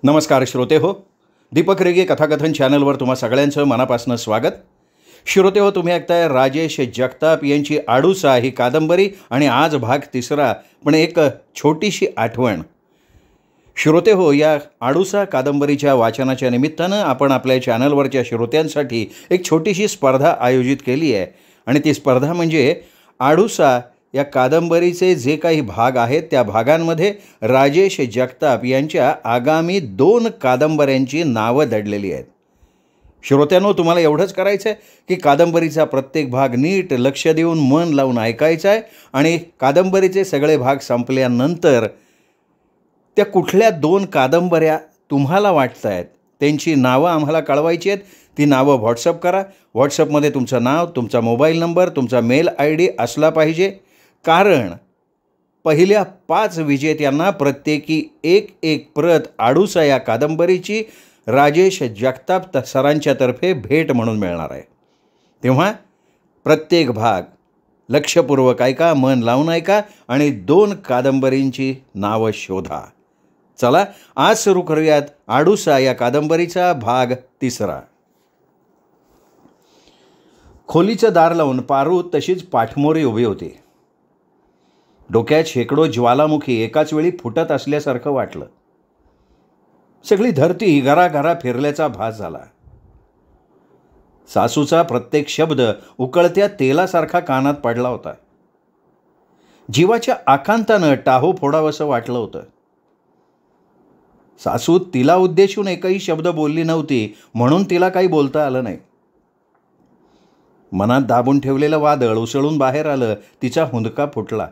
नमस्कार श्रोते हो, दीपक रेगे कथाकथन चॅनलवर तुम्हा सगळ्यांचं मनापासून स्वागत. श्रोते हो, तुम्ही ऐकताय राजेश जगताप यांची आडूसा ही कादंबरी आणि आज भाग 3. पण एक छोटीशी आठवण. श्रोते हो, या आडूसा कादंबरीच्या वाचनाच्या निमित्तानं आपण आपल्या चॅनलवरच्या श्रोत्यांसाठी एक छोटीशी स्पर्धा आयोजित केली आहे. आणि ती स्पर्धा म्हणजे आडूसा या कादंबरीचे जे काही भाग आहेत त्या भागांमध्ये राजेश जगताप यांच्या आगामी 2 कादंबऱ्यांची नावं दडलेली आहेत. श्रोत्यांनो, तुम्हाला एवढंच करायचं आहे की कादंबरीचा प्रत्येक भाग नीट लक्ष देऊन मन लावून ऐकायचा आहे आणि कादंबरीचे सगळे भाग संपल्यानंतर त्या कुठल्या 2 कादंबऱ्या तुम्हाला वाटत आहेत त्यांची नावं आम्हाला कळवायची आहेत. ती नावं व्हॉट्सअप करा. व्हॉट्सअपमध्ये तुमचं नाव, तुमचा मोबाईल नंबर, तुमचा मेल ID असला पाहिजे. कारण पहिल्या 5 विजेत्यांना प्रत्येकी एक प्रत आडूसा या कादंबरीची राजेश जगताप सरांच्या तर्फे भेट म्हणून मिळणार आहे. तेव्हा प्रत्येक भाग लक्षपूर्वक ऐका, मन लावून ऐका आणि 2 कादंबरींची नावं शोधा. चला आज सुरू करूयात आडूसा या कादंबरीचा भाग 3. खोलीचं दार लावून पारू तशीच पाठमोरी उभी होती. डोक्यात शेकडो ज्वालामुखी एकाच वेळी फुटत असल्यासारखं वाटलं. सगळी धरती घराघरा फिरल्याचा भास झाला. सासूचा प्रत्येक शब्द उकळत्या तेलासारखा कानात पडला होता. जीवाच्या आकांतानं टाहो फोडावंसं वाटलं होतं. सासू तिला उद्देशून एकही शब्द बोलली नव्हती म्हणून तिला काही बोलता आलं नाही. मनात दाबून ठेवलेलं वादळ उसळून बाहेर आलं. तिचा हुंदका फुटला.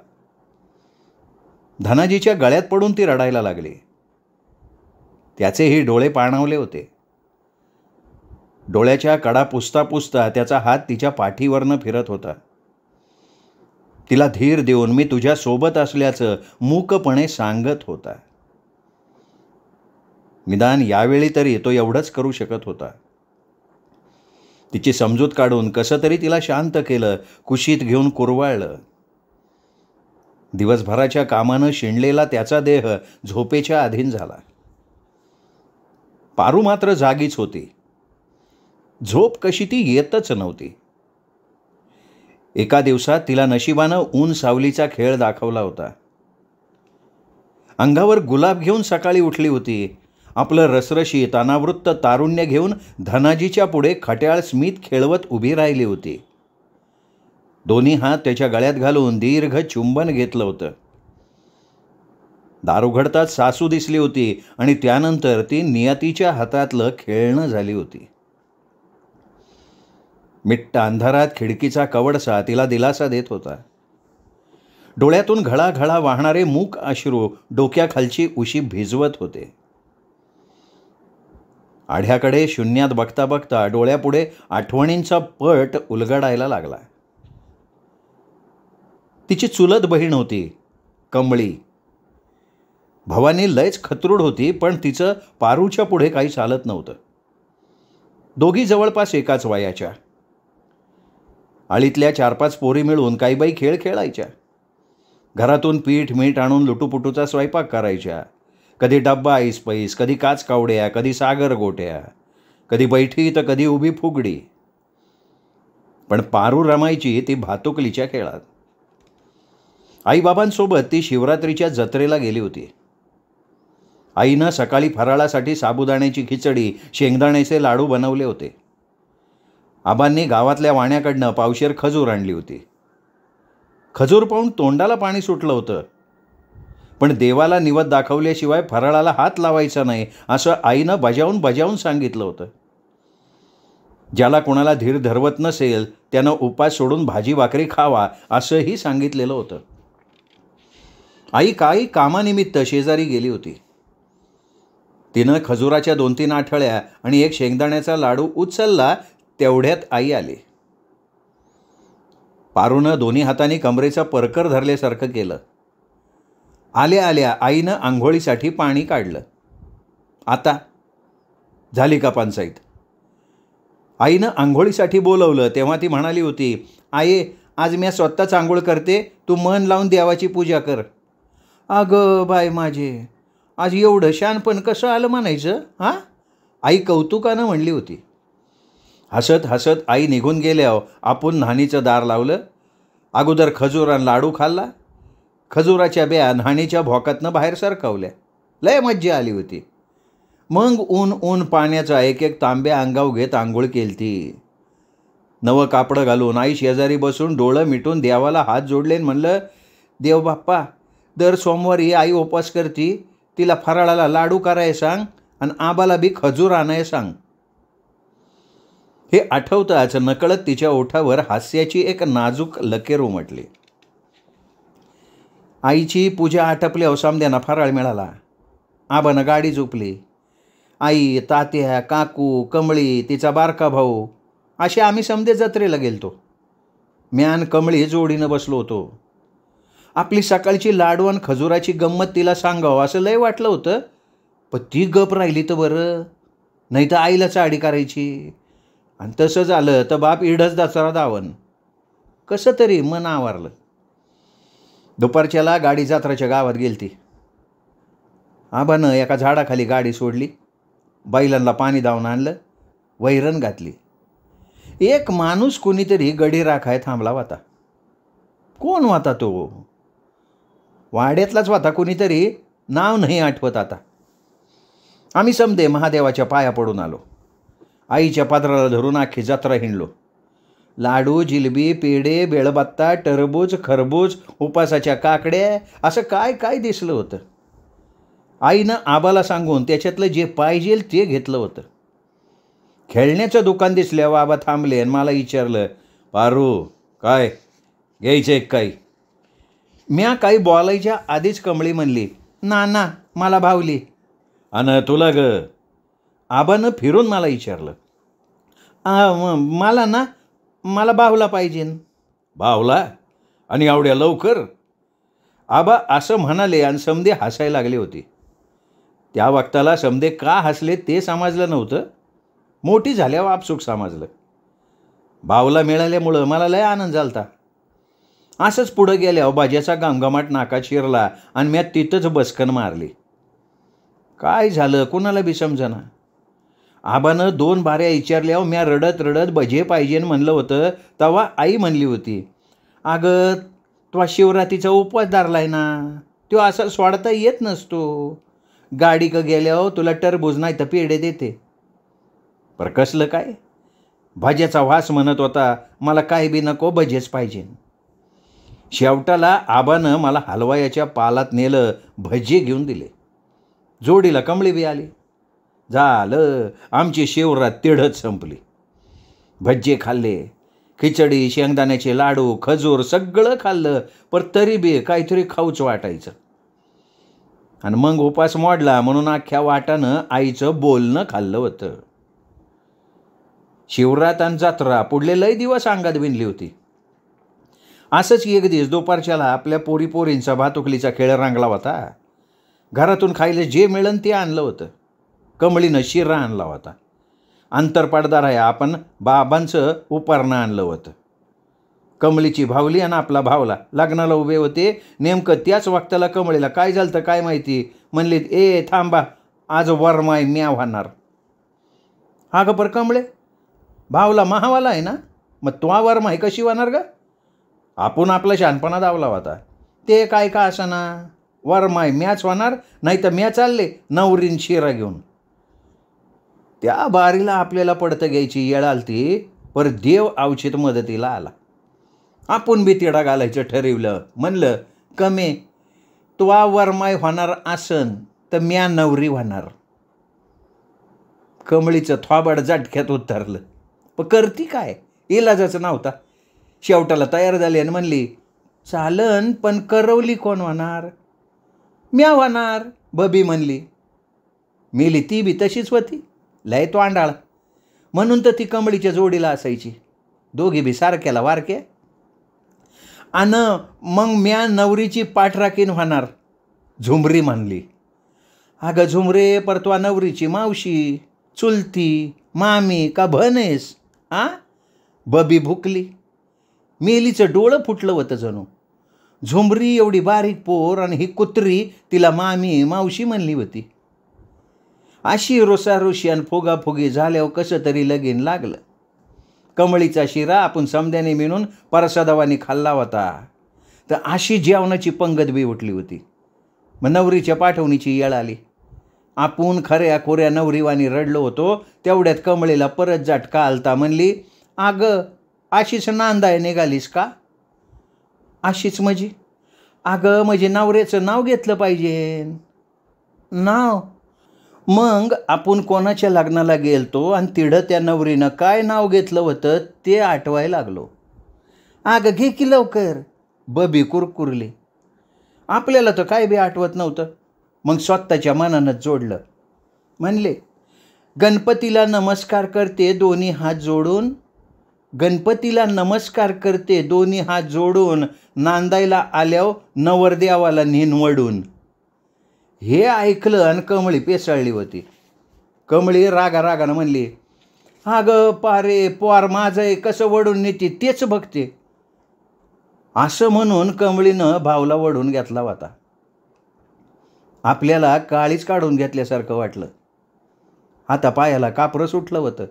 धनाजीच्या गळ्यात पडून ती रडायला लागली. त्याचेही डोळे पाणावले होते. डोळ्याच्या कडा पुसता पुसता त्याचा हात तिच्या पाठीवरनं फिरत होता. तिला धीर देऊन मी तुझ्या सोबत असल्याचं मूकपणे सांगत होता. निदान यावेळी तरी तो एवढंच करू शकत होता. तिची समजूत काढून कसं तरी तिला शांत केलं, कुशीत घेऊन कुरवाळलं. दिवसभराच्या कामानं शिणलेला त्याचा देह झोपेच्या अधीन झाला. पारू मात्र जागीच होती. झोप कशी ती येतच नव्हती. एका दिवसात तिला नशिबानं ऊन सावलीचा खेळ दाखवला होता. अंगावर गुलाब घेऊन सकाळी उठली होती. आपलं रसरशीत अनावृत्त तारुण्य घेऊन धनाजीच्या पुढे खट्याळ स्मित खेळवत उभी राहिली होती. दोन्ही हात त्याच्या गळ्यात घालून दीर्घ चुंबन घेतलं होतं. दार उघडताच सासू दिसली होती आणि त्यानंतर ती नियतीच्या हातातलं खेळणं झाली होती. मिट्ट अंधारात खिडकीचा कवडसा तिला दिलासा देत होता. डोळ्यातून घळाघळा वाहणारे मूक अश्रू डोक्याखालची उशी भिजवत होते. आढ्याकडे शून्यात बघता बघता डोळ्यापुढे आठवणींचा पट उलगडायला लागला. तिची चुलत बहीण होती, कमळी. भवानी लयच खतरूड होती, पण तिचं पारूच्या पुढे काही चालत नव्हतं. दोघी जवळपास एकाच वयाच्या. आळीतल्या 4-5 पोरी मिळून काही बाई खेळ खेळायच्या. घरातून पीठ मीठ आणून लुटूपुटूचा स्वयंपाक करायच्या. कधी डब्बा ऐसपैस, कधी काच कावड्या, कधी सागर गोट्या, कधी बैठी तर कधी उभी फुगडी. पण पारू रमायची ती भातुकलीच्या खेळात. आईबाबांसोबत ती शिवरात्रीच्या जत्रेला गेली होती. आईनं सकाळी फराळासाठी साबुदाण्याची खिचडी, शेंगदाण्याचे लाडू बनवले होते. आबांनी गावातल्या वाण्याकडनं पावशेर खजूर आणली होती. खजूर पाहून तोंडाला पाणी सुटलं होतं. पण देवाला निवद दाखवल्याशिवाय फराळाला हात लावायचा नाही असं आईनं बजावून सांगितलं होतं. ज्याला कोणाला धीर धरवत नसेल त्यानं उपास सोडून भाजी भाकरी खावा असंही सांगितलेलं होतं. आई काही कामानिमित्त शेजारी गेली होती. तिनं खजुराच्या 2-3 आठळ्या आणि एक शेंगदाण्याचा लाडू उचलला तेवढ्यात आई आली. पारूनं दोन्ही हातांनी कमरेचा परकर धरल्यासारखं केलं. आल्या आल्या आईनं आंघोळीसाठी पाणी काढलं. आता झाली का पंचायत? आईनं आंघोळीसाठी बोलवलं तेव्हा ती म्हणाली होती, आये आज मी स्वतःच आंघोळ करते, तू मन लावून देवाची पूजा कर. अगं बाय माझे, आज एवढं शहाणपण कसं आलं म्हणायचं हां? आई कौतुकानं म्हणली होती. हसत हसत आई निघून गेल्यावर आपण न्हाणीचं दार लावलं. अगोदर खजूर आणि लाडू खाल्ला. खजुराच्या ब्या न्हाणीच्या भोकातनं बाहेर सरकवल्या. लय मज्जा आली होती. मग ऊन पाण्याचा एक एक तांब्या अंगाव घेत आंघोळ केलती. नवं कापडं घालून आई शेजारी बसून डोळं मिटून देवाला हात जोडले म्हणलं, देव बाप्पा, दर सोमवारी आई उपवास करती, तिला फराळाला लाडू कराय सांग आणि आबाला बी खजूर आणाय सांग. हे आठवताच नकळत तिच्या ओठावर हास्याची एक नाजूक लकीर उमटली. आईची पूजा आटपल्यावर समद्यांना फराळ मिळाला. आबानं गाडी झोपली. आई, तात्या, काकू, कमळी, तिचा बारका भाऊ असे आम्ही समदे जत्रेला गेलतो. म्यान कमळी जोडीनं बसलो होतो. आपली सकाळची लाडू आणि खजुराची गंमत तिला सांगावं असं लय वाटलं होतं, पण ती गप राहिली तर बरं, नाही तर आईला चाडी करायची. आणि तसं झालं तर बाप इडच दसरा दावन. कसं तरी मन आवारलं. दुपारच्याला गाडी जत्राच्या गावात गेलती. आबानं एका झाडाखाली गाडी सोडली. बैलांना पाणी दावून आणलं. वैरण घातली. एक माणूस कोणीतरी गडी राखाय थांबला होता. कोण होता तो? वाड्यातलाच होता कोणीतरी, नाव नाही आठवत आता. आम्ही समदे महादेवाच्या पाया पडून आलो. आईच्या पादराला धरून अख्खी जत्रा हिंडलो. लाडू, जिलबी, पेढे, बेळबत्ता, टरबूज, खरबूज, उपासाच्या काकड्या असं काय काय दिसलं होतं. आईनं आबाला सांगून त्याच्यातलं जे पाहिजे ते घेतलं होतं. खेळण्याचं दुकान दिसल्यावर आबा थांबले आणि मला विचारलं, पारू काय घ्यायचं काही? म्या काही बोलायच्या आधीच कमळी म्हणली, ना मला भावली. अन तुला ग? आबानं फिरून मला विचारलं. मला बाहुला पाहिजे. बाहुला? आणि एवढ्या लवकर? आबा असं म्हणाले आणि समदे हसायला लागले होते. त्या वक्ताला समदे का हसले ते समजलं नव्हतं. मोठी झाल्यावर आपसुक समजलं. बाहुला मिळाल्यामुळं मला लय आनंद झालता. असंच पुढं गेल्यावर बाज्याचा घमघमाट नाकात शिरला आणि म्या तिथंच बसकन मारली. काय झालं कुणाला बी समजना. आबानं 2 बाऱ्या विचारल्यावर म्या रडत रडत भजे पाहिजे म्हणलं होतं. तेव्हा आई म्हणली होती, अगं तो शिवरात्रीचा उपवास धरलाय ना, तो असं सोडता येत नसतो. गाडी का गेल्यावर तुला टरबूज नाही तर पेढे देते. पर कसलं काय? भज्याचा वास म्हणत होता. मला काय बी नको, भजेच पाहिजे. शेवटाला आबानं मला हलवायाच्या पालात नेलं. भजे घेऊन दिले. जोडीला कमळी बी आली. झालं, आमची शिवरात तिढच संपली. भज्जे खाल्ले, खिचडी, शेंगदाण्याचे लाडू, खजूर सगळं खाल्लं, पण तरी बी काहीतरी खाऊच वाटायचं. आणि मग उपास मोडला म्हणून अख्ख्या वाटानं आईचं बोलणं खाल्लं होतं. शिवरात आणि जत्रा पुढले लय दिवस अंगात बिनली होती. असंच एक दिवस दुपारच्याला आपल्या पोरींचा भातुकलीचा खेळ रंगला होता. घरातून खायला जे मिळन ते आणलं होतं. कमळीनं शिरा आणला होता. अंतरपाडदार आहे आपण बाबांचं उपारणं आणलं होतं. कमळीची भावली आणि आपला भावला लग्नाला उभे होते. नेमकं त्याच वक्ताला कमळीला काय झालं तर काय माहिती, म्हणले, ए थांबा, आज वरमाय म्या होणार. हा ग पर कमळे, भावला महावाला आहे ना, मग तो वरमाय कशी होणार ग? आपण आपला शहाणपणा दावला होता. ते काय का असाना, वरमाय म्याच होणार, नाही तर म्या चालले नवरीन शिरा घेऊन. त्या बारीला आपल्याला पडतं घ्यायची येळ आलती, पर देव अवचित मदतीला आला. आपण बी तिडा घालायचं ठरवलं. म्हणलं, कमे तुवा वरमाय होणार आसन तर म्या नवरी होणार. कमळीचं थोबाड झटक्यात उतरलं. पण करती काय, इलाजाचं नव्हता. शेवटाला तयार झाली आणि म्हणली, चालन, पण करवली कोण होणार? म्या होणार, बबी म्हणली. मेली ती बी तशीच होती, लय तो अंडाळ. म्हणून तर ती कमळीच्या जोडीला असायची. दोघी बी सारख्याला वारके. अन मग म्या नवरीची पाठराखीन होणार, झुमरी म्हणली. अगं झुमरे, परतवा नवरीची मावशी, चुलती, मामी का भनेस? बबी भुकली. मेलीचं डोळं फुटलं होतं जणू. झुमरी एवढी बारीक पोर आणि ही कुत्री तिला मामी मावशी म्हणली होती. अशी रोसारोशी आणि फुगाफुगी झाल्यावर कसं तरी लगीन लागलं. कमळीचा शिरा आपण समद्याने मिळून परसादवानी खाल्ला होता. तर अशी जेवणाची पंगत बी उठली होती. मग नवरीच्या पाठवणीची येळ आली. आपण खऱ्या खोऱ्या नवरीवानी रडलो होतो. तेवढ्यात कमळीला परत झटका आलता. म्हणली, अगं अशीच नांदाय निघालीस का? अशीच म्हणजे? अगं म्हणजे नवऱ्याचं नाव घेतलं पाहिजे. नाव? मग आपण कोणाच्या लग्नाला गेलतो आणि तिढं त्या नवरीनं काय नाव घेतलं होतं ते आठवायला लागलो. अगं घे की लवकर. बबी कुरकुरली. आपल्याला तर काय बी आठवत नव्हतं. मग स्वतःच्या मनानंच जोडलं. म्हणले, गणपतीला नमस्कार करते दोन्ही हात जोडून. गणपतीला नमस्कार करते दोन्ही हात जोडून. नांदायला आल्यावर नवरदेवाला निनवडून. हे ऐकलं आणि कमळी पेसाळली होती. कमळी रागानं म्हणली, अगं पारे पोर माझं कसं वडून नेते तेच बघते. असं म्हणून कमळीनं भावला वडून घेतला होता. आपल्याला काळीच काढून घेतल्यासारखं वाटलं. आता पायाला कापरं सुटलं होतं.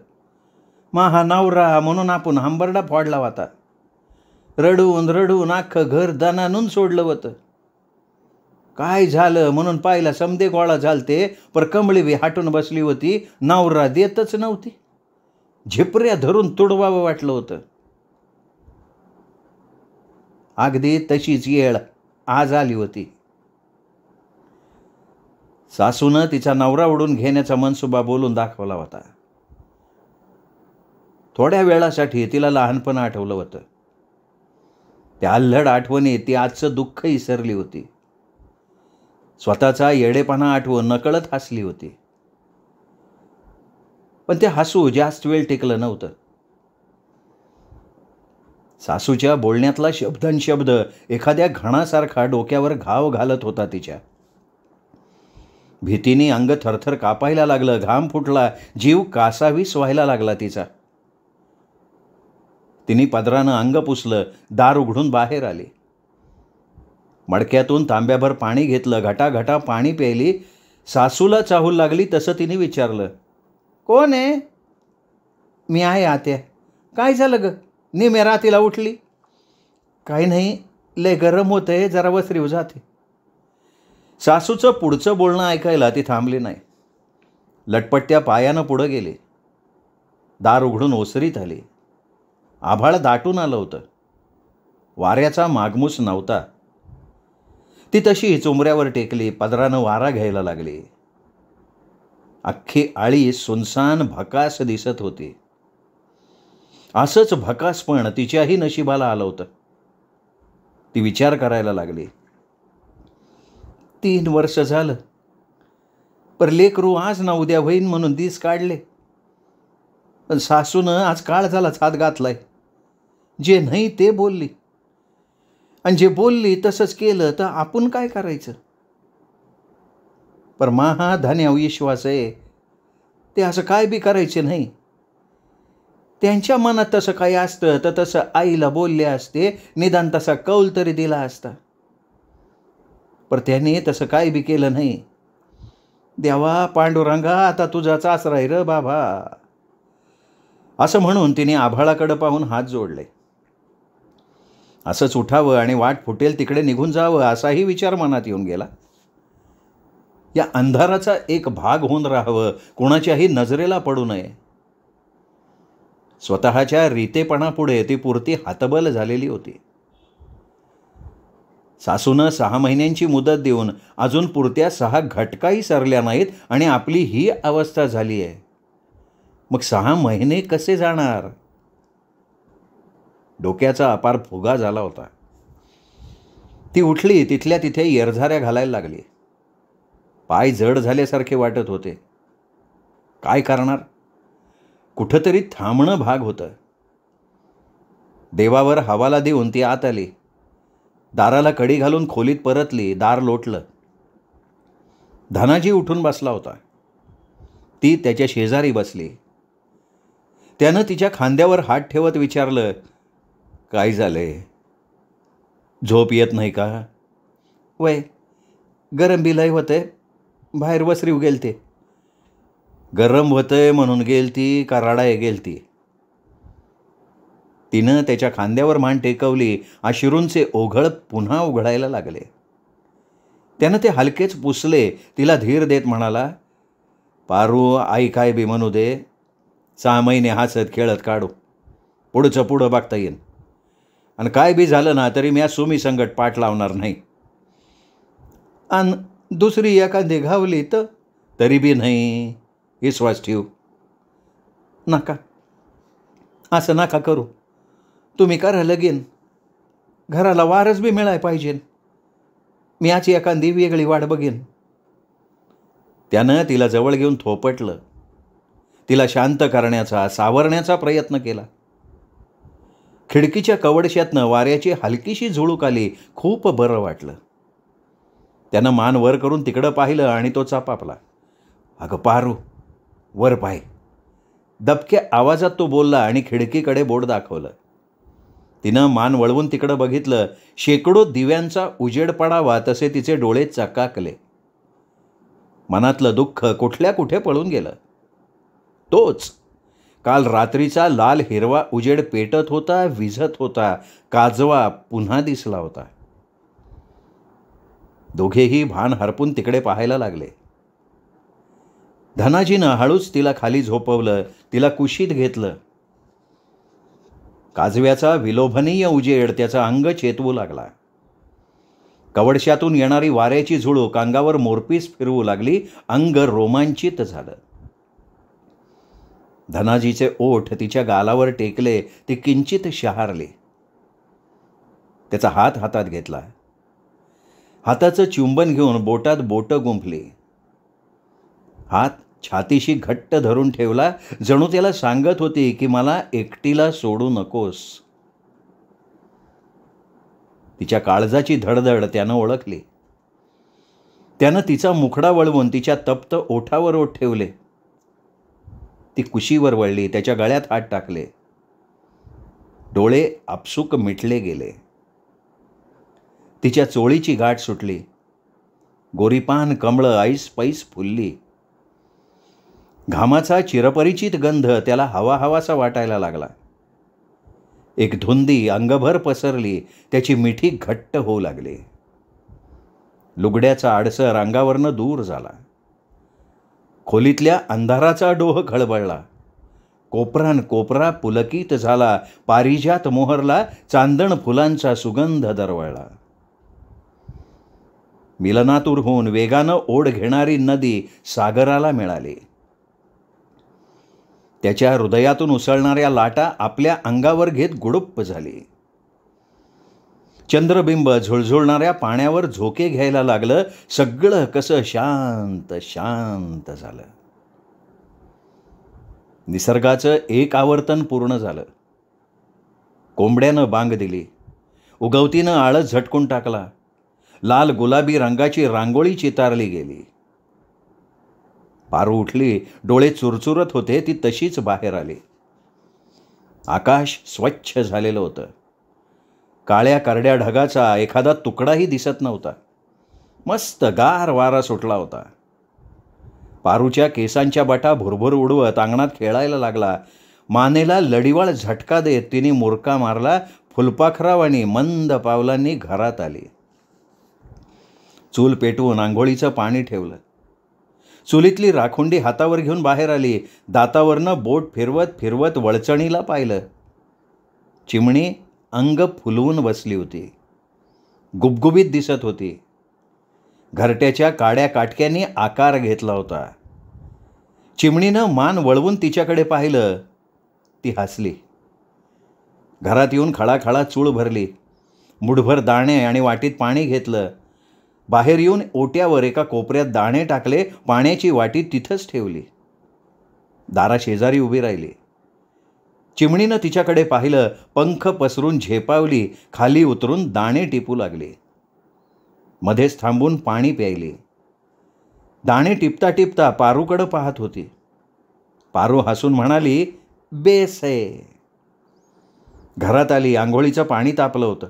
हा नवरा म्हणून आपण हंबरडा फोडला होता. रडून अख्खं घर दणानून सोडलं होतं. काय झालं म्हणून पाहिला समदे गोळा झालते. पर कमळी बी हाटून बसली होती. नवरा देतच नव्हती. झिपऱ्या धरून तुडवावं वाटलं होतं. अगदी तशीच येळ आज आली होती. सासूनं तिचा नवरा ओढून घेण्याचा मनसुबा बोलून दाखवला होता. थोड्या वेळासाठी तिला लहानपण आठवलं होतं. त्या अल्लड आठवणीत ती आजचं दुःख विसरली होती. स्वतःचा येडेपणा आठवून नकळत हसली होती. पण ते हसू जास्त वेळ टिकलं नव्हतं. सासूच्या बोलण्यातला शब्द एखाद्या घणासारखा डोक्यावर घाव घालत होता तिच्या. भीतीने अंग थरथर कापायला लागलं. घाम फुटला. जीव कासावीस व्हायला लागला तिचा. तिने पदरानं अंग पुसलं. दार उघडून बाहेर आली. मडक्यातून तांब्याभर पाणी घेतलं. घटाघटा पाणी प्यायली. सासूला चाहू लागली तसं तिने विचारलं, कोण आहे? मी आहे आत्या. काय झालं ग? निम्या रातीला उठली? काही नाही, लय गरम होतंय, जरा वसरीव जाते. सासूचं पुढचं बोलणं ऐकायला ती थांबली नाही. लटपट्ट्या पायानं पुढं गेली. दार उघडून ओसरीत आली. आभाळ दाटून आलं होतं. वाऱ्याचा मागमूस नव्हता. ती तशी चुंबऱ्यावर टेकली. पदरानं वारा घ्यायला लागली. अख्खी आळी सुनसान भकास दिसत होती. असंच भकासपण तिच्याही नशिबाला आलं होतं. ती विचार करायला लागली. 3 वर्ष झालं, पर लेकरू आज ना उद्या होईन म्हणून दिस काढले. पण सासूनं आज काळ झालाच हात घातलाय. जे नाही ते बोलली, आणि जे बोलली तसंच केलं तर आपण काय करायचं? पर हा धन्या विश्वास आहे, ते असं काय बी करायचे नाही. त्यांच्या मनात तसं काही असतं तर तसं आईला बोलले असते, निदान तसा कौल तरी दिला असता. पर त्याने तसं काय बी केलं नाही. देवा पांडुरंगा, आता तुझाच आसरा आहे र बाबा. असं म्हणून तिने आभाळाकडं पाहून हात जोडले. असंच उठावं आणि वाट फुटेल तिकडे निघून जावं असाही विचार मनात येऊन गेला. या अंधाराचा एक भाग होऊन राहावं, कोणाच्याही नजरेला पडू नये. स्वतःच्या रीतेपणापुढे ती पुरती हातबल झालेली होती. सासूनं 6 महिन्यांची मुदत देऊन अजून पुरत्या 6 घटकाही सरल्या नाहीत आणि आपली ही अवस्था झाली आहे. मग 6 महिने कसे जाणार? डोक्याचा अपार फुगा झाला होता. ती उठली. तिथल्या तिथे येरझाऱ्या घालायला लागली. पाय जड झाल्यासारखे वाटत होते. काय करणार? कुठंतरी थांबणं भाग होतं. देवावर हवाला देऊन ती आत आली. दाराला कडी घालून खोलीत परतली. दार लोटलं. धनाजी उठून बसला होता. ती त्याच्या शेजारी बसली. त्यानं तिच्या खांद्यावर हात ठेवत विचारलं, काय झालंय? झोप येत नाही का? वय गरम बी लय होतंय, बाहेर वसरीव गेलते. गरम होतंय म्हणून गेलती का रडाय गेलती? तिनं त्याच्या खांद्यावर मान टेकवली. अश्रूंचे ओघळ पुन्हा उघडायला लागले. त्यानं ते हलकेच पुसले. तिला धीर देत म्हणाला, पारू, आई काय बी म्हणू दे, 6 महिने हसत खेळत काढू, पुढचं पुढं बघता येईन. आणि काय बी झालं ना तरी मी सुमी संगट पाठ लावणार नाही. आणि दुसरी एखादी घावली तर? तरी बी नाही, विश्वास ठेव. नका, असं नका करू. तुम्ही करा लगीन, घराला वारस बी मिळाय पाहिजे. मी याची एखादी वेगळी वाट बघेन. त्यानं तिला जवळ घेऊन थोपटलं. तिला शांत करण्याचा, सावरण्याचा प्रयत्न केला. खिडकीच्या कवडश्यातनं वाऱ्याची हलकीशी झुळूक आली. खूप बरं वाटलं. त्यानं मान वर करून तिकडं पाहिलं आणि तो चापापला. अगं पारू, वर पाय. दबक्या आवाजात तो बोलला आणि खिडकीकडे बोट दाखवलं. तिनं मान वळवून तिकडं बघितलं. शेकडो दिव्यांचा उजेड पडावा तसे तिचे डोळे चकाकले. मनातलं दुःख कुठल्या कुठे पळून गेलं. तोच काल रात्रीचा लाल हिरवा उजेड पेटत होता, विझत होता. काजवा पुन्हा दिसला होता. दोघेही भान हरपून तिकडे पाहायला लागले. धनाजीनं हळूच तिला खाली झोपवलं. तिला कुशीत घेतलं. काजव्याचा विलोभनीय उजेड त्याचं अंग चेतवू लागला. कवडश्यातून येणारी वाऱ्याची झुळूक अंगावर मोरपीस फिरवू लागली. अंग रोमांचित झालं. धनाजीचे ओठ तिच्या गालावर टेकले. ती किंचित शहारली. त्याचा हात हातात घेतला. हाताचं चुंबन घेऊन बोटात बोटं गुंफली. हात छातीशी घट्ट धरून ठेवला, जणू त्याला सांगत होती की मला एकटीला सोडू नकोस. तिच्या काळजाची धडधड त्यानं ओळखली. त्यानं तिचा मुखडा वळवून तिच्या तप्त ओठावर ओठ ठेवले. ती कुशीवर वळली. त्याच्या गळ्यात हात टाकले. डोळे आपसूक मिटले गेले. तिच्या चोळीची गाठ सुटली. गोरीपान कमळं ऐस पैस फुलली. घामाचा चिरपरिचित गंध त्याला हवा हवासा वाटायला लागला. एक धुंदी अंगभर पसरली. त्याची मिठी घट्ट होऊ लागली. लुगड्याचा आडसर अंगावरनं दूर झाला. खोलीतल्या अंधाराचा डोह खळबळला. कोपरान कोपरा पुलकित झाला. पारिजात मोहरला. चांदण फुलांचा सुगंध दरवळला. मिलनातूर होऊन वेगानं ओढ घेणारी नदी सागराला मिळाली. त्याच्या हृदयातून उसळणाऱ्या लाटा आपल्या अंगावर घेत गुडुप्प झाली. चंद्रबिंब झुळझुळणाऱ्या पाण्यावर झोके घ्यायला लागलं. सगळं कसं शांत शांत झालं. निसर्गाचं एक आवर्तन पूर्ण झालं. कोंबड्यानं बांग दिली. उगवतीनं आळस झटकून टाकला. लाल गुलाबी रंगाची रांगोळी चितारली गेली. पारू उठली. डोळे चुरचुरत होते. ती तशीच बाहेर आली. आकाश स्वच्छ झालेलं होतं. काळ्या करड्या ढगाचा एखादा तुकडाही दिसत नव्हता. मस्त गार वारा सुटला होता. पारूच्या केसांच्या बटा भुरभुर उडवत अंगणात खेळायला लागला. मानेला लढीवाळ झटका देत तिने मुरका मारला. फुलपाखरावानी मंद पावलांनी घरात आली. चूल पेटवून आंघोळीचं पाणी ठेवलं. चुलीतली राखुंडी हातावर घेऊन बाहेर आली. दातावरनं बोट फिरवत फिरवत वळचणीला पाहिलं. चिमणी अंग फुलवून बसली होती. गुबगुबीत दिसत होती. घरट्याच्या काड्या काटक्यांनी आकार घेतला होता. चिमणीनं मान वळवून तिच्याकडे पाहिलं. ती हसली. घरात येऊन खळाखळा चूळ भरली. मुठभर दाणे आणि वाटीत पाणी घेतलं. बाहेर येऊन ओट्यावर एका कोपऱ्यात दाणे टाकले. पाण्याची वाटी तिथंच ठेवली. दाराशेजारी उभी राहिली. चिमणीनं तिच्याकडे पाहिलं. पंख पसरून झेपावली. खाली उतरून दाणे टिपू लागली. मध्येच थांबून पाणी प्यायली. दाणे टिपता टिपता पारूकडं पाहत होती. पारू हसून म्हणाली, बेस आहे. घरात आली. आंघोळीचं पाणी तापलं होतं.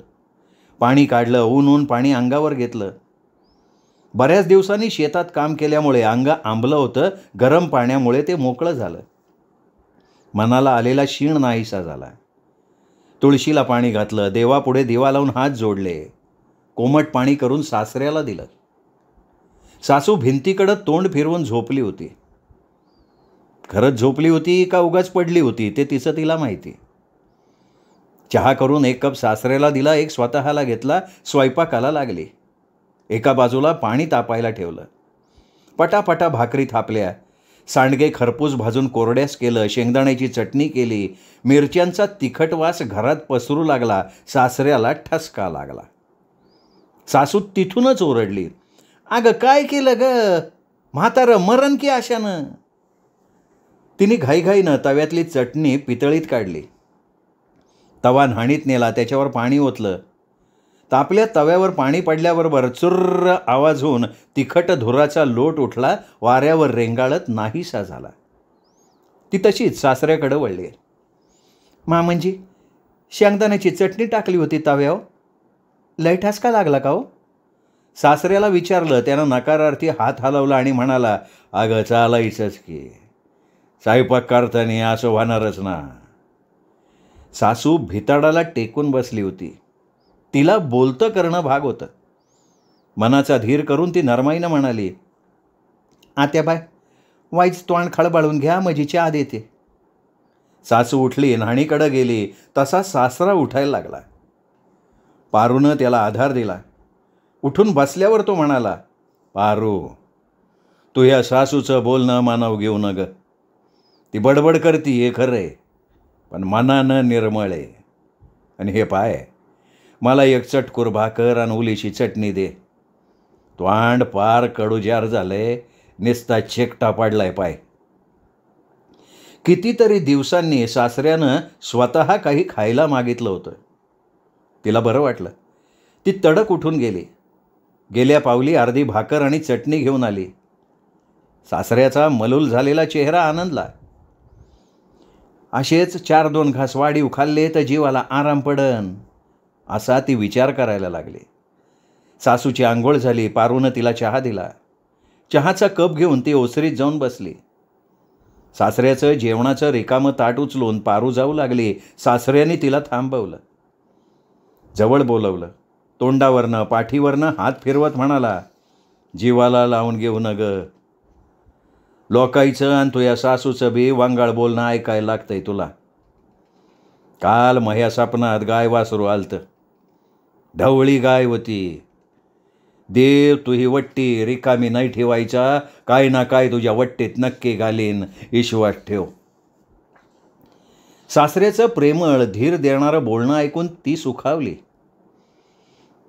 पाणी काढलं, ऊन पाणी अंगावर घेतलं. बऱ्याच दिवसांनी शेतात काम केल्यामुळे अंग आंबलं होतं. गरम पाण्यामुळे ते मोकळं झालं. मनाला आलेला शीण नाहीसा झाला. तुळशीला पाणी घातलं, देवापुढे दिवा लावून हात जोडले, कोमट पाणी करून सासऱ्याला दिलं. सासू भिंतीकडं तोंड फिरवून झोपली होती. खरंच झोपली होती का उगाच पडली होती ते तिचं तिला माहिती. चहा करून 1 कप सासऱ्याला दिला, 1 स्वतःला घेतला. स्वयंपाकाला लागली. एका बाजूला पाणी तापायला ठेवलं. पटापटा भाकरी थापल्या. सांडगे खरपूस भाजून कोरड्यास केलं. शेंगदाण्याची चटणी केली. मिरच्यांचा तिखट वास घरात पसरू लागला. सासऱ्याला ठसका लागला. सासू तिथूनच ओरडली, अगं काय केलं ग, म्हातारं मरण की अशानं. तिने घाईघाईनं तव्यातली चटणी पितळीत काढली. तवा न्हाणीत नेला, त्याच्यावर पाणी ओतलं. तापल्या तव्यावर पाणी पडल्याबरोबर चुर्र आवाज होऊन तिखट धुराचा लोट उठला. वाऱ्यावर रेंगाळत नाहीसा झाला. ती तशीच सासऱ्याकडे वळली. मामंजी, शेंगदाण्याची चटणी टाकली होती तव्यावर, लय ठसका लागला का हो? सासऱ्याला विचारलं. त्यानं नकारार्थी हात हलवला आणि म्हणाला, अगं चालायचंच की, स्वयंपाक करताना असं होणारच ना. सासू भिताडाला टेकून बसली होती. तिला बोलतं करणं भाग होतं. मनाचा धीर करून ती नरमाईनं म्हणाली, आत्याबाई, वाईच तोंड खळबळून घ्या, माझी चहा देते. सासू उठली, न्हाणीकडं गेली. तसा सासरा उठायला लागला. पारूनं त्याला आधार दिला. उठून बसल्यावर तो म्हणाला, पारू, तू या सासूचं बोलणं मानाव घेऊ न ग. ती बडबड करती हे खरं आहे, पण मनानं निर्मळ आहे. आणि हे पाय, मला 1 चटकूर भाकर आणि उलीची चटणी दे. तोंड पार कडूजार झालंय, निस्ता चेकटा पाडलाय पाय. कितीतरी दिवसांनी सासऱ्यानं स्वतः काही खायला मागितलं होतं. तिला बरं वाटलं. ती तडक उठून गेली. गेल्या पावली अर्धी भाकर आणि चटणी घेऊन आली. सासऱ्याचा मलूल झालेला चेहरा आनंदला. असेच 4-2 घास वाढीव खाल्ले तर जीवाला आराम पडन, असा ती विचार करायला लागली. सासूची आंघोळ झाली. पारूनं तिला चहा दिला. चहाचा कप घेऊन ती ओसरीत जाऊन बसली. सासऱ्याचं जेवणाचं रिकामं ताट उचलून पारू जाऊ लागली. सासऱ्याने तिला थांबवलं, जवळ बोलवलं. तोंडावरनं पाठीवरनं हात फिरवत म्हणाला, जीवाला लावून घेऊ न ग. लोकाईचं आणि तुझ्या सासूचं बी वांगाळ बोलणं ऐकायला लागतंय तुला. काल मह्या सपनात गाय वासरू आलतं. ढवळी गाय होती. देव तुही वट्टी रिकामी नाही ठेवायचा, काय ना काय तुझ्या वट्टीत नक्की घालीन, विश्वास ठेव. सासऱ्याचं प्रेमळ धीर देणारं बोलणं ऐकून ती सुखावली.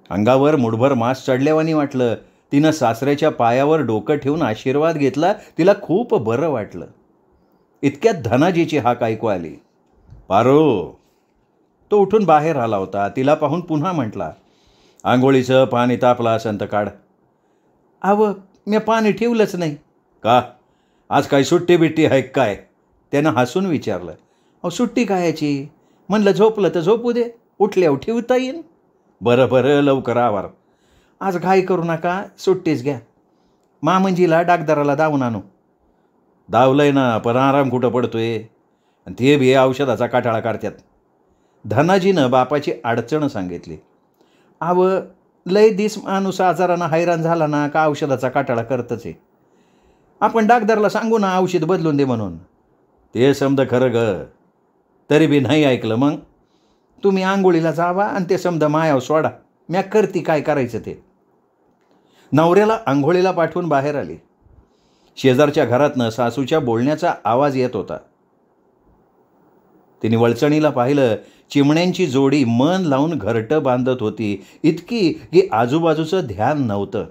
अंगावर मुठभर मास चढल्यावानी वाटलं. तिनं सासऱ्याच्या पायावर डोकं ठेवून आशीर्वाद घेतला. तिला खूप बरं वाटलं. इतक्यात धनाजीची हाक ऐकू आली, पारो. तो उठून बाहेर आला होता. तिला पाहून पुन्हा म्हटला, आंघोळीचं पाणी तापलं असेल तर काढ. मी पाणी ठेवलंच नाही. का, आज काय सुट्टी बिट्टी आहे काय? त्यानं हसून विचारलं. सुट्टी कायची? म्हणलं झोपलं तर झोपू दे, उठल्यावर ठेवता येईन. बरं लवकर आवार. आज घाई करू नका, सुट्टीच घ्या. मामंजीला डागदाराला दावून आणू. दावलंय ना, पण आराम कुठं पडतोय, आणि ते बी औषधाचा काटाळा काढतात. धनाजीनं बापाची अडचण सांगितली. लय दिस माणूस आजारानं हैराण झाला ना का औषधाचा काटाळा करतच आहे. आपण डागदारला सांगू ना औषध बदलून दे म्हणून. ते समजा खरं ग, तरी बी नाही ऐकलं. मग तुम्ही आंघोळीला जावा आणि ते समजा मायाव सोडा, म्या करती काय करायचं ते. नवऱ्याला आंघोळीला पाठवून बाहेर आली. शेजारच्या घरातनं सासूच्या बोलण्याचा आवाज येत होता. तिने वळचणीला पाहिलं. चिमण्यांची जोडी मन लावून घरटं बांधत होती, इतकी की आजूबाजूचं ध्यान नव्हतं.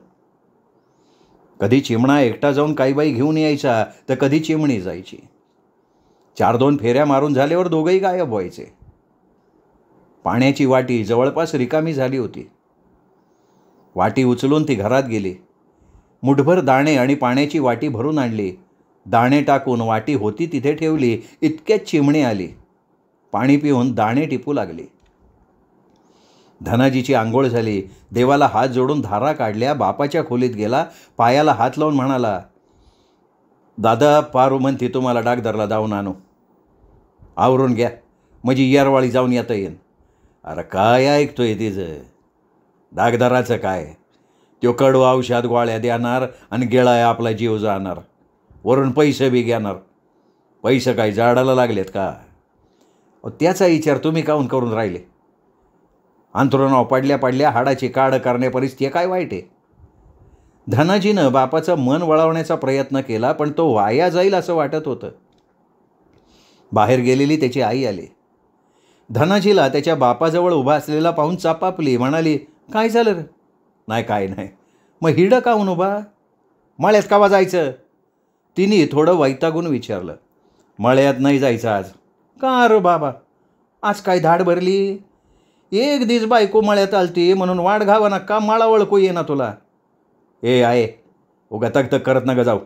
कधी चिमणा एकटा जाऊन काही बाई घेऊन यायचा, तर कधी चिमणी जायची. 4-2 फेऱ्या मारून झाल्यावर दोघंही गायब व्हायचे. पाण्याची वाटी जवळपास रिकामी झाली होती. वाटी उचलून ती घरात गेली. मुठभर दाणे आणि पाण्याची वाटी भरून आणली. दाणे टाकून वाटी होती तिथे ठेवली. इतक्यात चिमणी आली. पाणी पिऊन दाणे टिपू लागली. धनाजीची आंघोळ झाली. देवाला हात जोडून धारा काढल्या. बापाच्या खोलीत गेला. पायाला हात लावून म्हणाला, दादा पारू म्हणते तुम्हाला डागदरला जाऊन आणू. आवरून घ्या म्हणजे येरवाळी जाऊन येता येईन. अरे काय ऐकतोय तिचं? डागदराचं काय? त्यो कडू औषध गोळ्या देणार आणि गिळाय आपला जीव जाणार. वरून पैसे बी घेणार. पैसे काय झाडाला लागलेत का? त्याचा विचार तुम्ही काहून करून राहिले? अंथरुणावर पडल्या पडल्या हाडाची काढ करण्यापर्यंत ते काय वाईट आहे? धनाजीनं बापाचं मन वळवण्याचा प्रयत्न केला, पण तो वाया जाईल असं वाटत होतं. बाहेर गेलेली त्याची आई आली. धनाजीला त्याच्या बापाजवळ उभा असलेला पाहून चापापली. म्हणाली, काय झालं रे? नाही काय नाही. मग हिडं काहून उभा? मळ्यात कावा जायचं? तिने थोडं वैतागून विचारलं. मळ्यात नाही जायचं आज. का रे बाबा, आज काय धाड भरली? एक दिस बायको मळ्यात आलती म्हणून वाट घावाना का माळा ओळखू ये ना तुला? ए आहे उगा तक करत नका जाऊ.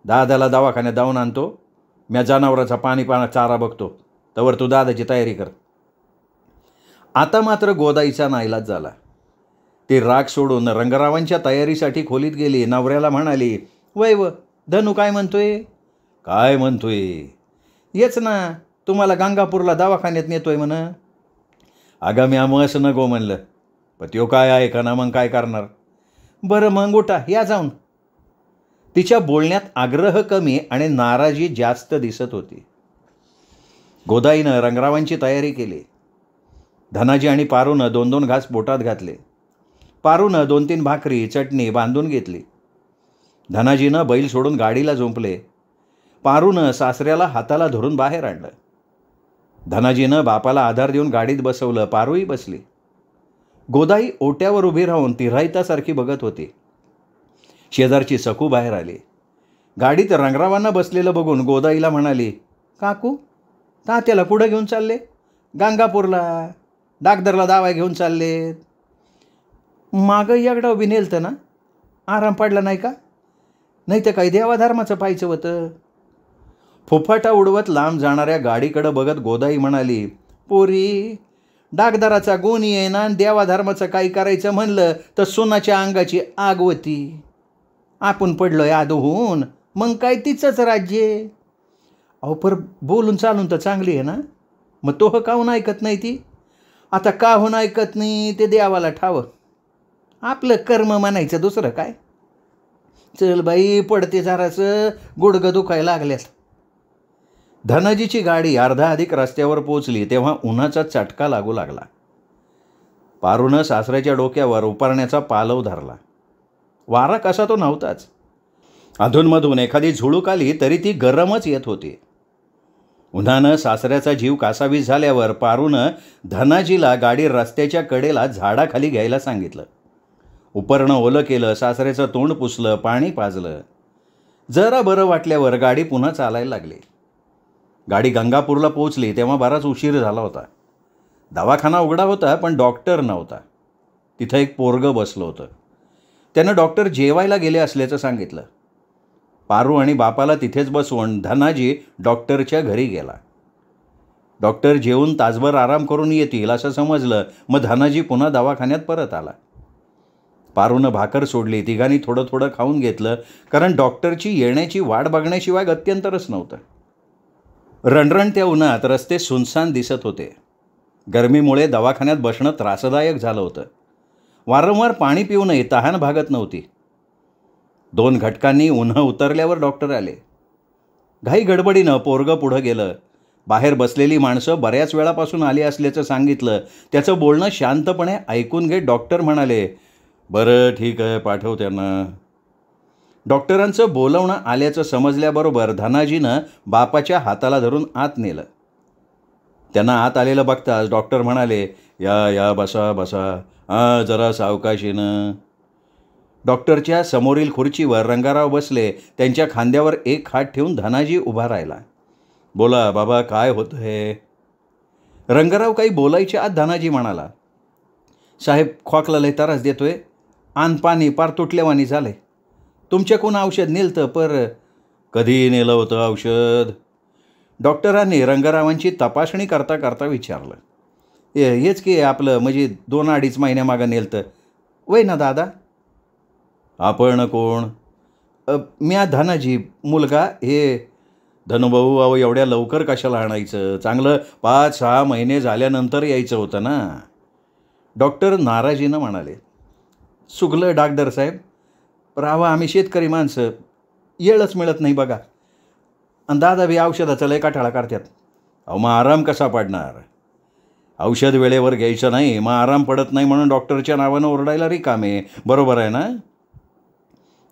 दादाला दवाखान्यात जाऊन आणतो. म्या जनावराचा पाणी चारा बघतो. तवर तू दादाची तयारी कर. आता मात्र गोदाईचा नाईलाज झाला. ती राग सोडून रंगरावांच्या तयारीसाठी खोलीत गेली. नवऱ्याला म्हणाली, वय व धनू काय म्हणतोय? काय म्हणतोय? येच ना, तुम्हाला गंगापूरला दवाखान्यात नेतोय म्हण. अगं म्या मस नको म्हणलं, पण त्यो काय आहे का ना, मग काय करणार? बरं मग उठा या जाऊन. तिच्या बोलण्यात आग्रह कमी आणि नाराजी जास्त दिसत होती. गोदाईनं रंगरावांची तयारी केली. धनाजी आणि पारूनं 2-2 घास पोटात घातले. पारूनं 2-3 भाकरी चटणी बांधून घेतली. धनाजीनं बैल सोडून गाडीला झोंपले. पारूनं सासऱ्याला हाताला धरून बाहेर आणलं. धनाजीनं बापाला आधार देऊन गाडीत बसवलं. पारूही बसली. गोदाई ओट्यावर उभी राहून तिराहितासारखी बघत होती. शेजारची सकू बाहेर आली. गाडीत रंगरावांना बसलेलं बघून गोदाईला म्हणाली, काकू तात्याला कुठं घेऊन चालले? गंगापूरला डागदरला दावा घेऊन चाललेत. मागं एकदा उभी नेलतं ना, आराम पडला नाही का? नाही तर काही देवाधर्माचं पाहायचं होतं. फुफाटा उडवत लांब जाणाऱ्या गाडीकडं बघत गोदाई म्हणाली, पोरी डागदराचा गुणी आहे ना, देवाधर्माचं काही करायचं म्हणलं तर सोनाच्या अंगाची आग होती. आपण पडलोय आदहून, मग काय तिचंच राज्य. अहो पर बोलून चालून तर चांगली आहे ना, मग तो काहून ऐकत नाही ती? आता काहून ऐकत नाही ते देवाला ठावं. आपलं कर्म म्हणायचं, दुसरं काय. चल बाई पडते जरासं, गुडघं दुखायला लागल्यात. धनाजीची गाडी अर्धा अधिक रस्त्यावर पोचली तेव्हा उन्हाचा चटका लागू लागला. पारूनं सासऱ्याच्या डोक्यावर उपारण्याचा पालव धरला. वारा कसा तो नव्हताच. अधूनमधून एखादी झुळूक आली तरी ती गरमच येत होती. उन्हानं सासऱ्याचा जीव कासावीस झाल्यावर पारूनं धनाजीला गाडी रस्त्याच्या कडेला झाडाखाली घ्यायला सांगितलं. उपरणं ओलं केलं. सासऱ्याचं तोंड पुसलं. पाणी पाजलं. जरा बरं वाटल्यावर गाडी पुन्हा चालायला लागली. गाडी गंगापूरला पोचली तेव्हा बराच उशीर झाला होता. दवाखाना उघडा होता पण डॉक्टर नव्हता. तिथं एक पोरगं बसलं होतं. त्यानं डॉक्टर जेवायला गेले असल्याचं सांगितलं. पारू आणि बापाला तिथेच बसवून धनाजी डॉक्टरच्या घरी गेला. डॉक्टर जेवून तासभर आराम करून येतील असं समजलं. मग धनाजी पुन्हा दवाखान्यात परत आला. पारूनं भाकर सोडली. तिघांनी थोडं थोडं खाऊन घेतलं, कारण डॉक्टरची येण्याची वाट बघण्याशिवाय गत्यंतरच नव्हतं. रणरणत्या उन्हात रस्ते सुनसान दिसत होते. गरमीमुळे दवाखान्यात बसणं त्रासदायक झालं होतं. वारंवार पाणी पिऊनही तहान भागत नव्हती. 2 घटकांनी उन्हं उतरल्यावर डॉक्टर आले. घाई गडबडीनं पोरगं पुढं गेलं. बाहेर बसलेली माणसं बऱ्याच वेळापासून आली असल्याचं सांगितलं. त्याचं बोलणं शांतपणे ऐकून घेत डॉक्टर म्हणाले, बरं ठीक आहे, पाठव त्यांना. डॉक्टरांचं बोलवणं आल्याचं समजल्याबरोबर धनाजीनं बापाच्या हाताला धरून आत नेलं. त्यांना आत आलेलं बघताच डॉक्टर म्हणाले, या या बसा बसा, जरा सावकाशीनं. डॉक्टरच्या समोरील खुर्चीवर रंगाराव बसले. त्यांच्या खांद्यावर एक हात ठेवून धनाजी उभा राहिला. बोला बाबा, काय होतं हे? रंगाराव काही बोलायच्या आत धनाजी म्हणाला, साहेब खोकला लय त्रास देतोय. आन पाणी पार तुटल्यावानी झालंय. तुमच्याकडून औषध नेलतं पर. कधी नेलं होतं औषध? डॉक्टरांनी रंगारावांची तपासणी करता करता विचारलं. हेच की आपलं म्हणजे 2-2.5 महिन्यामागं नेलतं. वय ना दादा? आपण कोण? म्या धनाजी, मुलगा. हे धनुभाऊ, अहो एवढ्या लवकर कशाला आणायचं? चांगलं 5-6 महिने झाल्यानंतर यायचं होतं ना. डॉक्टर नाराजीनं म्हणाले. चुकलं डाक्टर साहेब. रावा आम्ही शेतकरी माणसं, येळच मिळत नाही बघा. आणि दादा बी औषधाचा लय काठाळा करतात. अहो मग आराम कसा पडणार? औषध वेळेवर घ्यायचं नाही, मग आराम पडत नाही म्हणून डॉक्टरच्या नावानं ओरडायला रिकामे. बरोबर आहे ना?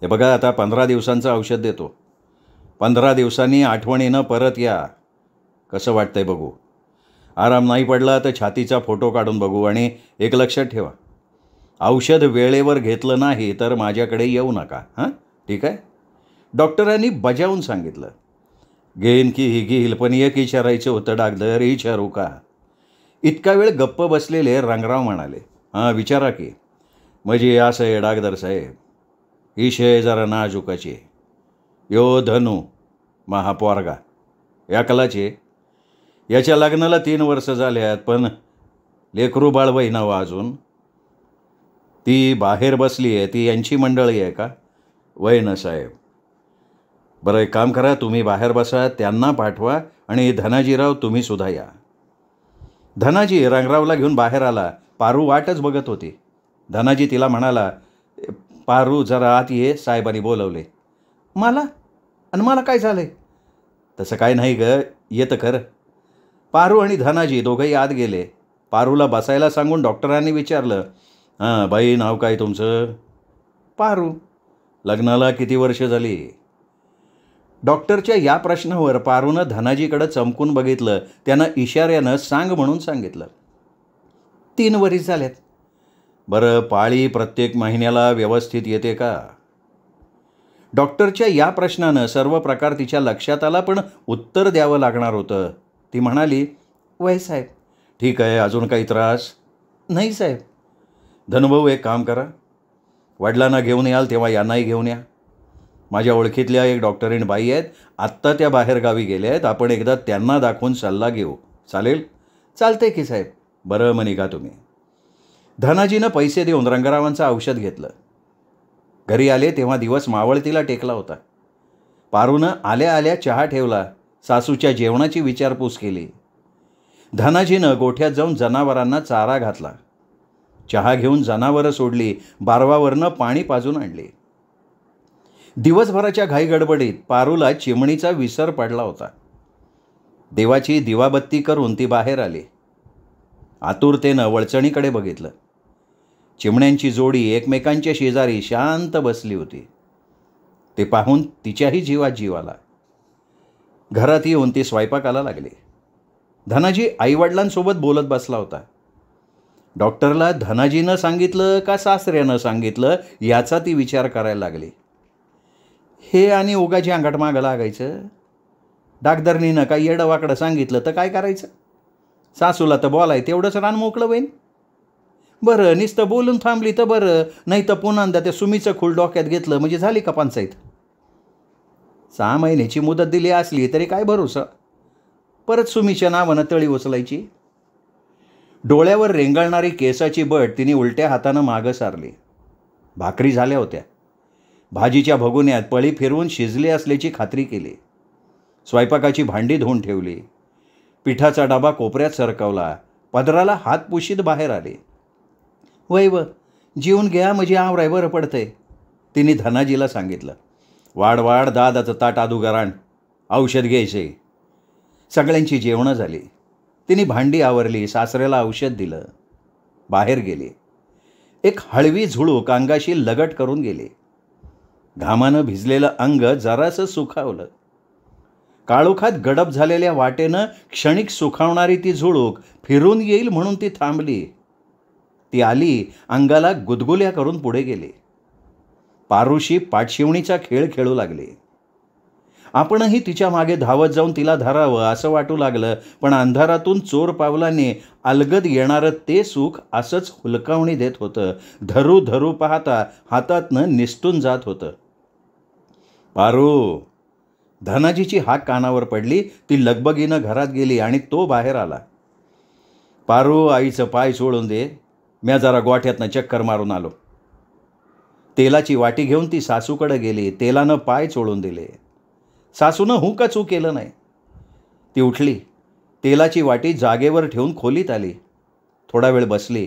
हे बघा, आता 15 दिवसांचं औषध देतो. 15 दिवसांनी आठवणीनं परत या. कसं वाटतंय बघू. आराम नाही पडला तर छातीचा फोटो काढून बघू. आणि एक लक्षात ठेवा, औषध वेळेवर घेतलं नाही तर माझ्याकडे येऊ नका. हां, ठीक आहे? डॉक्टरांनी बजावून सांगितलं. घेईन की ही घेईल, पण एक विचारायचं होतं डाक्टर. विचारू का? इतका वेळ गप्प बसलेले रंगराव म्हणाले. हां, विचारा की. म्हणजे असं आहे डाक्टर साहेब, ही शय जरा नाजूकाची. यो धनू महापोरगा या कलाचे, याच्या लग्नाला 3 वर्ष झाल्यात, पण लेकरू बाळ वहिनावं अजून. ती बाहेर बसली आहे, ती यांची मंडळी आहे का? वय साहेब. बरं, एक काम करा, तुम्ही बाहेर बसा, त्यांना पाठवा आणि धनाजीराव तुम्ही सुद्धा या. धनाजी रंगरावला घेऊन बाहेर आला. पारू वाटच बघत होती. धनाजी तिला म्हणाला, पारू जरा आत ये, साहेबांनी बोलवले. मला? आणि मला काय झालंय? तसं काय नाही ग, येतं खरं. पारू आणि धनाजी दोघंही आत गेले. पारूला बसायला सांगून डॉक्टरांनी विचारलं, हां बाई, नाव काय तुमचं? पारू. लग्नाला किती वर्ष झाली? डॉक्टरच्या या प्रश्नावर पारूनं धनाजीकडं चमकून बघितलं. त्यानं इशाऱ्यानं सांग म्हणून सांगितलं. 3 वर्ष झाल्यात. बरं, पाळी प्रत्येक महिन्याला व्यवस्थित येते का? डॉक्टरच्या या प्रश्नानं सर्व प्रकार तिच्या लक्षात आला, पण उत्तर द्यावं लागणार होतं. ती म्हणाली, वय साहेब. ठीक आहे, अजून काही त्रास? नाही साहेब. धनुभाऊ, एक काम करा, वडिलांना घेऊन याल तेव्हा यांनाही घेऊन या. माझ्या ओळखीतल्या एक डॉक्टरीण बाई आहेत, आत्ता त्या बाहेरगावी गेल्या आहेत. आपण एकदा त्यांना दाखवून सल्ला घेऊ. चालेल? चालतंय की साहेब. बरं, मग निघा तुम्ही. धनाजीनं पैसे देऊन रंगरावांचं औषध घेतलं. घरी आले तेव्हा दिवस मावळतीला टेकला होता. पारूनं आल्या आल्या चहा ठेवला. सासूच्या जेवणाची विचारपूस केली. धनाजीनं गोठ्यात जाऊन जनावरांना चारा घातला. चहा घेऊन जनावरं सोडली. बारवावरनं पाणी पाजून आणले. दिवसभराच्या घाईगडबडीत पारूला चिमणीचा विसर पडला होता. देवाची दिवाबत्ती करून ती बाहेर आली. आतुरतेनं वळचणीकडे बघितलं. चिमण्यांची जोडी एकमेकांच्या शेजारी शांत बसली होती. ते पाहून तिच्याही जीवात जीव आला. घरात येऊन ती स्वयंपाकाला लागली. धनाजी आईवडिलांसोबत बोलत बसला होता. डॉक्टरला धनाजीनं सांगितलं का सासऱ्यानं सांगितलं याचा ती विचार करायला लागली. हे आणि उगाची अंगाट मागं लागायचं. डाक्टरनीनं काही येडंवाकडं सांगितलं तर काय करायचं? सासूला तर बोलाय तेवढंच रान मोकळं होईन. बरं, नुसतं बोलून थांबली तर बरं, नाही तर पुन्हा त्या सुमीचं खूळ डोक्यात घेतलं म्हणजे झाली का पंचायत? 6 महिन्याची मुदत दिली असली तरी काय भरोसा? परत सुमीच्या नावानं तळी उचलायची. डोळ्यावर रेंगाळणारी केसाची बट तिने उलट्या हातानं मागं सारली. भाकरी झाल्या होत्या. भाजीच्या भगुन्यात पळी फिरवून शिजले असल्याची खात्री केली. स्वयंपाकाची भांडी धुवून ठेवली. पिठाचा डबा कोपऱ्यात सरकवला. पदराला हात पुशीत बाहेर आले. वैव, जेवून घ्या म्हणजे आवराय बरं पडतंय, तिने धनाजीला सांगितलं. वाढ दादाचं ताट आदुगाराण, औषध घ्यायचे. सगळ्यांची जेवणं झाली. तिने भांडी आवरली. सासऱ्याला औषध दिलं. बाहेर गेली. एक हळवी झुळूक अंगाशी लगट करून गेली. घामानं भिजलेलं अंग जरासं सुखावलं. काळोखात गडप झालेल्या वाटेनं क्षणिक सुखावणारी ती झुळूक फिरून येईल म्हणून ती थांबली. ती आली, अंगाला गुदगुल्या करून पुढे गेली. पारूशी पाठशिवणीचा खेळ खेळू लागली. आपणही तिच्या मागे धावत जाऊन तिला धरावं असं वाटू लागलं, पण अंधारातून चोर पावलांनी अलगद येणारं ते सुख असंच हुलकावणी देत होतं. धरू धरू पाहता हातातनं निसटून जात होतं. पारू, धनाजीची हाक कानावर पडली. ती लगबगीनं घरात गेली आणि तो बाहेर आला. पारू, आईचं पाय सोडून दे, म्या जरा गोठ्यातनं चक्कर मारून आलो. तेलाची वाटी घेऊन ती सासूकडे गेली. तेलानं पाय चोळून दिले. सासूनं हुंका चू केलं नाही. ती उठली. तेलाची वाटी जागेवर ठेवून खोलीत आली. थोडा वेळ बसली.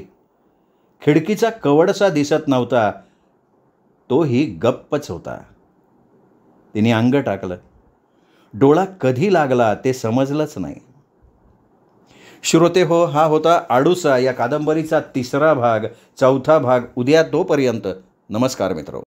खिडकीचा कवडसा दिसत नव्हता, तोही गप्पच होता. तिने अंग टाकलं. डोळा कधी लागला ते समजलंच नाही. श्रोते हो, हा होता आडूसा या कादंबरीचा 3रा भाग. 4था भाग उद्या. तोपर्यंत नमस्कार मित्र.